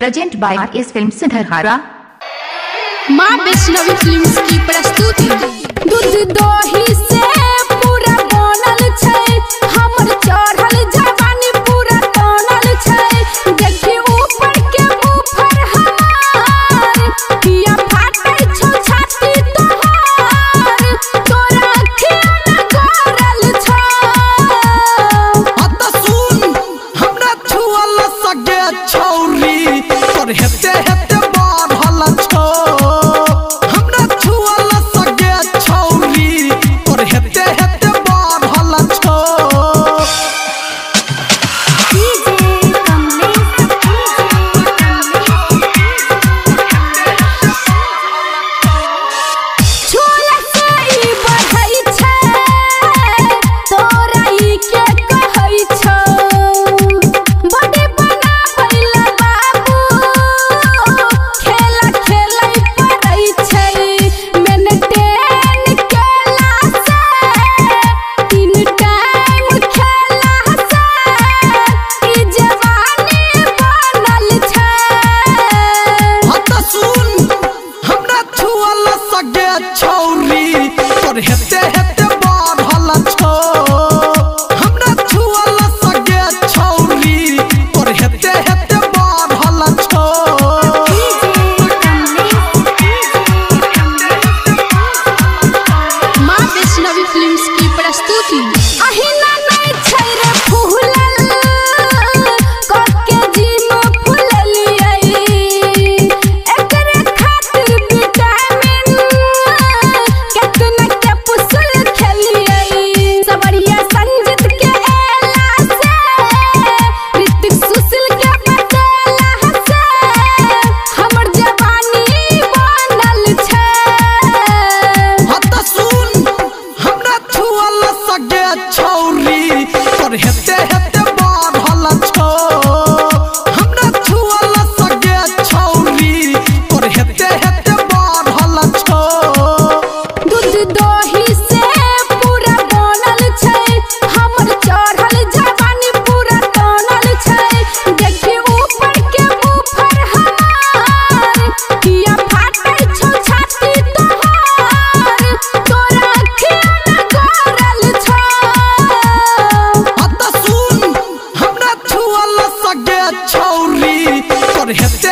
Present by RS film सिंधरहारा। Maa Vaishnavi films की प्रस्तुति। दूध दही से पूरा बनल छै, हमर चढ़ल जवानी पूरा तनल छै। देखी ऊपर के ऊपर हमार किया फाटै छौ छाती तोहार, तोरा अखिया न गरल छौ। अत सुन हमरा छुअल सगे छौरी, तोर हेते हेते बढ़ल छौ। हमरा छुअल सगे छौरी, तोर हेते हेते बढ़ल छौ। छुअला से ई बढ़ै छै, तोरा ई के कहै छौ। बॉडी बनाबैला बाबू खेला खेलै पड़ै छै। मेंटेन केला से 3 टाइम खेला से ई जवानी बनल छै। अत सुन हमरा छुअल सगे छौरी, तोर हेते हेते बढ़ल छौ। हमरा छुअल सगे छौरी, तोर हेते हेते बढ़ल छौ। माँ वैष्णवी फिल्म्स की प्रस्तुति। अहिना नहीं छै रे फूलल, कके जिम फूललियै। एकरे खातिर विटामिन केतना कैप्सूल खेलियै। सबरिया संजीत के एला से, ऋतिक सुशील के बतेला से हमर जवानी बनल छै। अत सुन हमरा छुअल सगे छौरी, तोर हेते हेते बढ़ल छौ। हमरा छुअल सगे छौरी, तोर हेते हेते बढ़ल छौ। दूध दही से पूरा बनल छै, हमर चढ़ल जवानी पूरा तनल छै। देखी ऊपर के ऊपर हमार किया फाटै छौ छाती तोहार, तोरा अखिया न गरल छौ। अत सुन हमरा छुअल सगे छौरी, तोर हेते